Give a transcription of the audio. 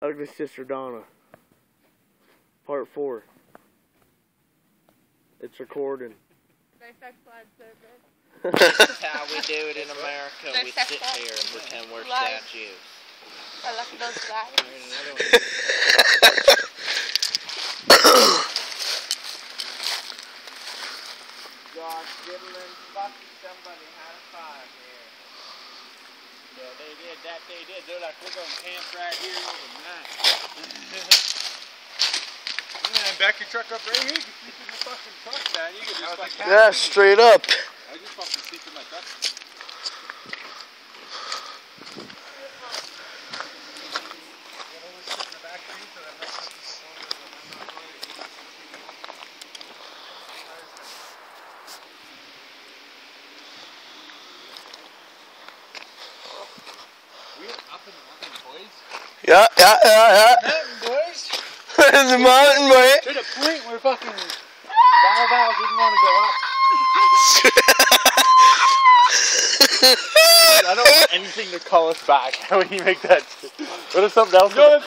Ugly Sister Donna. Part 4. It's recording. No sex live service. That's how we do it in America. We sit here and pretend we're statues. I look at those guys. Josh Diddlin, fucking somebody had a fire here. Yeah, they did. That they did. They're like, we're going to camp right here overnight. Yeah, back your truck up right here. You can sleep in the fucking truck, man. You can just fucking... Yeah, straight up. I just fucking sleep in my truck. We're up in the mountain, boys. Yeah. Mountain, boys. In the mountain, boy. To the point where fucking Val didn't want to go up. I don't want anything to call us back when you make that. What if something else?